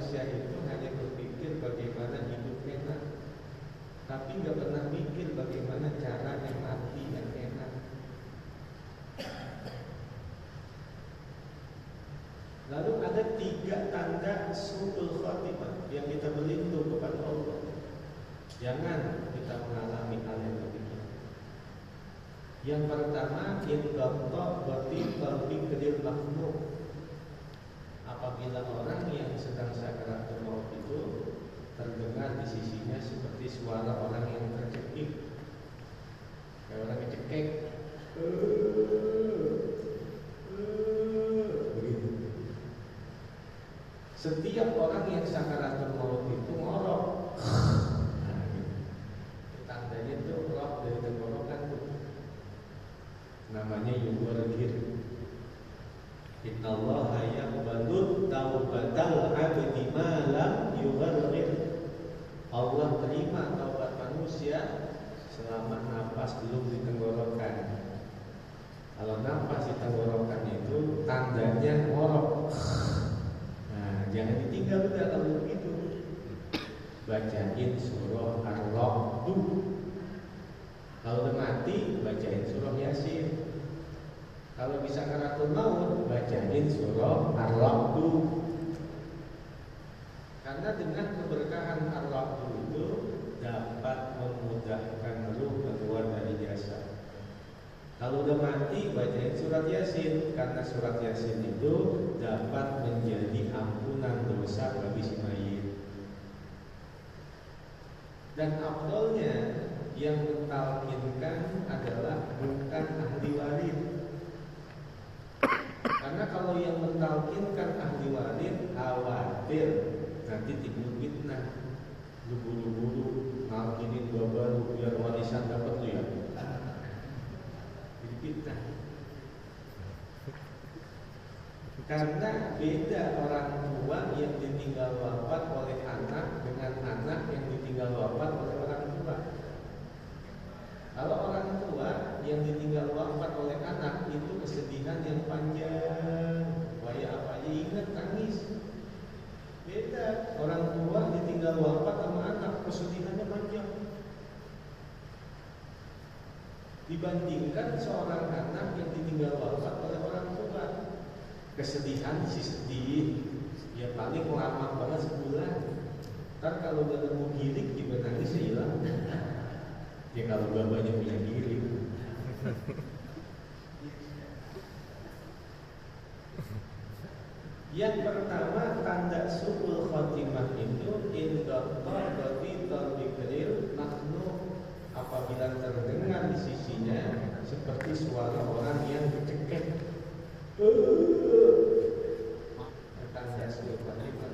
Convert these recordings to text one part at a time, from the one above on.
manusia itu hanya berpikir bagaimana hidup enak, tapi nggak pernah mikir bagaimana caranya mati yang enak. Lalu ada 3 tanda su'ul khatimah yang kita berlindung kepada Allah. Jangan kita mengalami hal yang begitu. Yang pertama, inqata batil fikril makhluk. Apabila orang yang sedang sakaratul maut itu terdengar di sisinya seperti suara orang yang tercekik, kayak orang yang cekek, begitu. Setiap orang yang sakaratul maut itu ngorok. Nah, gitu. Tandanya itu roh dari tenggorokan tuh. Namanya yughargir. Innallaha yaqbalu taubatal 'abdi ma lam yughargir. Allah terima taubat manusia selama napas belum di tenggorokan. Kalau napas di tenggorokan itu tandanya ngorok. Nah, jangan ditinggal udah kalau begitu. Bacain surah Ar-Ra'd. Kalau udah mati, bacain surah Yasin. Kalau bisa sakaratul maut, bacain surah Ar-Ra'd. Karena dengan keberkahan Ar-Ra'd itu dapat memudahkan ruh keluar dari jasad. Kalau udah mati, bacain surat Yasin, karena surat Yasin itu dapat menjadi ampunan dosa bagi si mayit. Dan afdolnya yang mentalkinkan adalah bukan ahli waris. Karena kalau yang mentalkinkan ahli waris khawatir nanti timbul fitnah, lu buru-buru nalkinin baru biar warisan dapat lu ya. Jadi fitnah. Karena beda orang tua yang ditinggal wafat oleh anak dengan anak yang ditinggal wafat oleh orang tua. Kalau orang tua yang ditinggal wafat oleh anak itu kesedihan yang panjang, kayak apa aja ingat nangis. Beda orang tua ditinggal wafat sama anak, kesedihannya panjang. Dibandingkan seorang anak yang ditinggal wafat oleh orang tua, kesedihan sih sedih, ya paling lama banget sebulan. Ntar kalau udah nemu gilik juga nangis hilang. Ya kalau bapaknya punya gilik. Yang pertama tanda su'ul khatimah itu inqata batil fikril makhluk. Apabila terdengar di sisinya seperti suara orang yang bercekek. Tanda su'ul khatimah.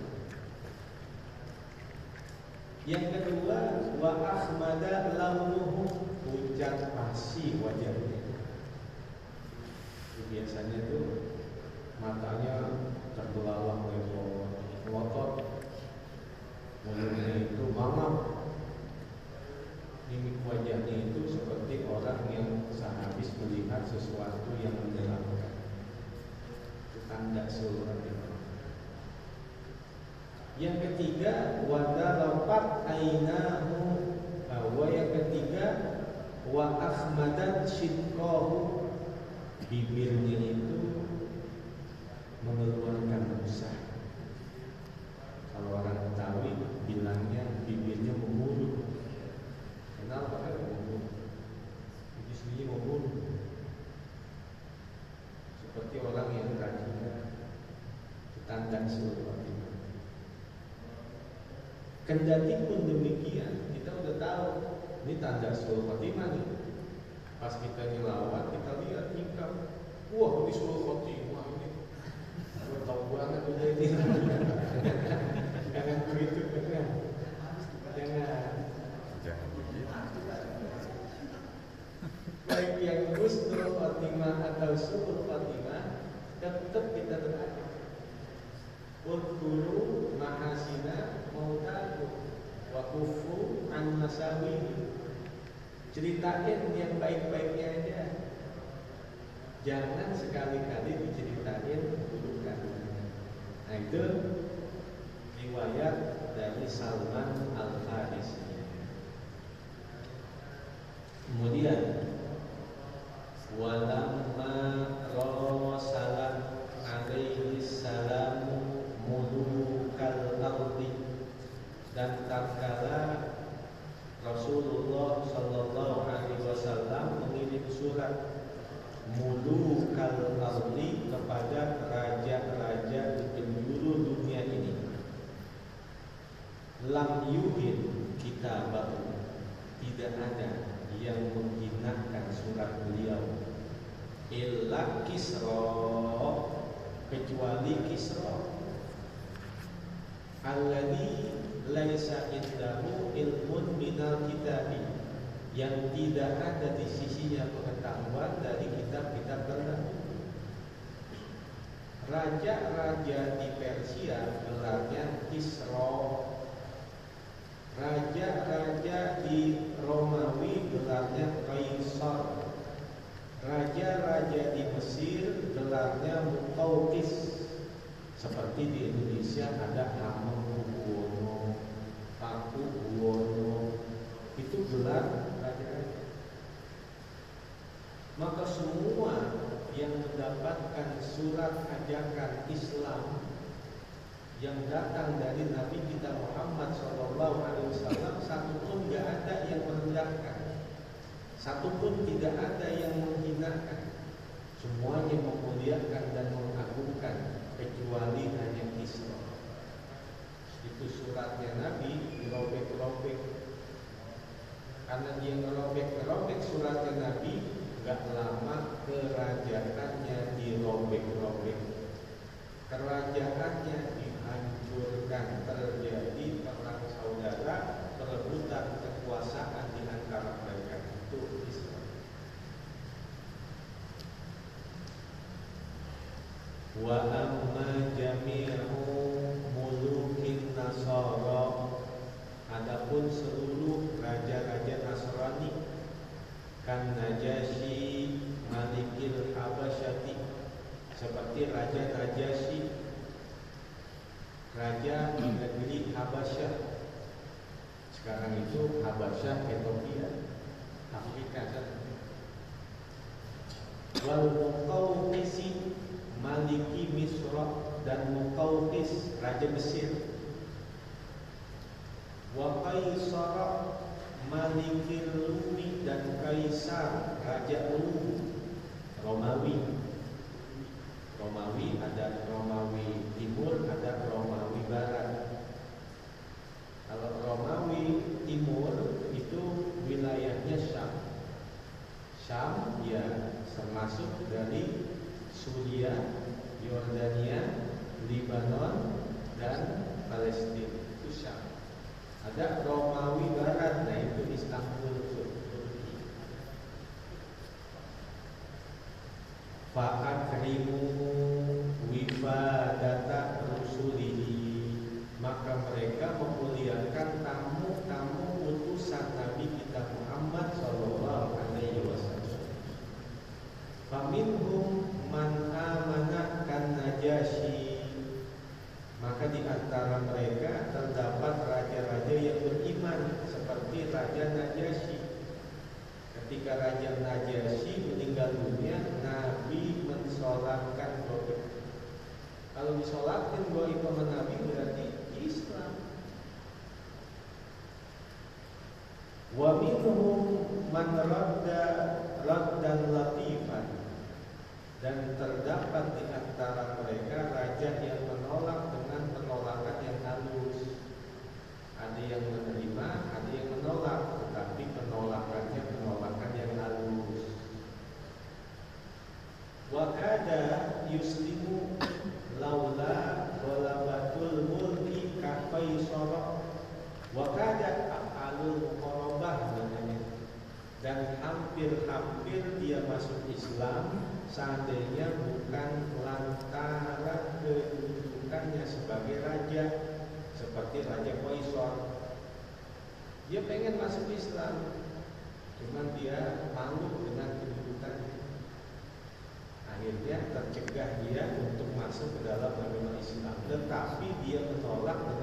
Yang kedua, wa ahmada launuhu, pucat pasi wajahnya. Biasanya tuh matanya terbelalak lebar, ngotot, mulutnya itu mangap, mimik wajahnya itu seperti orang yang sehabis melihat sesuatu yang menyeramkan. Tanda su'ul khatimah. Yang ketiga, wadarapat ainahu. Wa yang ketiga, wa akhmadat shidqahu. Bibirnya itu mengeluarkan busa. Kalau orang Betawi bilangnya bibirnya membunuh. Kenapa kan membunuh? Bibir sendiri membunuh. Seperti orang yang rajin. Tanda su'ul khatimah. Kendati pun demikian, kita udah tahu ini tanda su'ul khatimah nih. Pas kita nyelawat, kita lihat hikam. Wah, ini su'ul khatimah ini. Gue tahu banget udah ini. Jangan begitu, jangan. Jangan begitu. Baik yang husnul khatimah atau su'ul khatimah, tetap kita terangkan. Udhuru mahasina mautaku wa kufu an masawihi. Ceritain yang baik-baiknya aja. Jangan sekali-kali diceritain keburukannya. Nah itu riwayat dari Salman Al-Farisi. Kemudian walamma rasala alaihi salam mulukal ardi, dan tatkala Rasulullah sallallahu alaihi wasallam mengirim surat mulukal ardi kepada raja-raja di penjuru dunia ini, lam yuhin kitabahu, tidak ada yang menghinakan surat beliau, illa Kisra, kecuali Kisra, alladzi laisa indahu ilmun minal kitabi, yang tidak ada di sisinya pengetahuan dari kitab-kitab terdahulu. Raja-raja di Persia gelarnya Kisra, raja-raja di Romawi gelarnya Kaisar, raja-raja di Mesir gelarnya Muqawqis. Seperti di Indonesia ada Hamengkubuwono, Pakubuwono, itu gelar raja-raja. Maka semua yang mendapatkan surat ajakan Islam yang datang dari Nabi kita Muhammad SAW, satu pun tidak ada yang merendahkan, satu pun tidak ada yang menghinakan, semuanya memuliakan dan mengagungkan, kecuali hanya Isra. Itu suratnya Nabi dirobek-robek. Karena dia ngerobek-robek suratnya Nabi, gak lama kerajaannya dirobek-robek, kerajaannya dihancurkan, terjadi perang saudara, perebutan kekuasaan di antara mereka. Itu Islam. Wa amma jami'u mulukin Nasara, adapun seluruh raja-raja Nasrani, kan Najasyi Malikil Habasyati, seperti Raja Najasyi, raja di negeri Habasyah. Sekarang itu Habasyah Ethiopia, Afrika kan. Wal Muqawqisi Maliki Misra, dan Muqawqis raja Mesir. Wa Qaisar Malikil Rumi, dan Kaisar raja Rum, Romawi. Romawi ada Romawi Timur, ada Romawi Barat. Kalau Romawi Timur itu wilayahnya Syam. Syam ya termasuk dari Suriah, Yordania, Lebanon, dan Palestina, itu Syam. Ada Romawi Barat, nah itu Istanbul, Turki. Fa'akrimu wifadata rusulihi, maka mereka memuliakan tamu-tamu utusan Nabi kita Muhammad sallallahu alaihi wasallam. Faminhum man amana kan Najasyi, maka di antara mereka terdapat raja-raja yang beriman seperti Raja Najasyi. Ketika Raja Najasyi meninggal dunia, Nabi mensolatkan goib. Kalau disolatkan goib sama Nabi berarti Islam. Wa minhum man raddan latifan, dan terdapat di antara mereka raja yang menolak dengan penolakan yang halus. Ada yang menerima, ada yang menolak, tetapi penolakannya penolakan yang halus. Wa kada yuslimu laula ghalabatul mulki ka Qaisar, wa kada af'alul muqarrabah namanya. Dan hampir-hampir dia masuk Islam seandainya bukan lantaran kedudukannya sebagai raja, seperti Raja Qaisar. Dia pengen masuk Islam, cuman dia malu dengan kedudukannya. Akhirnya tercegah dia untuk masuk ke dalam agama Islam, tetapi dia menolak dengan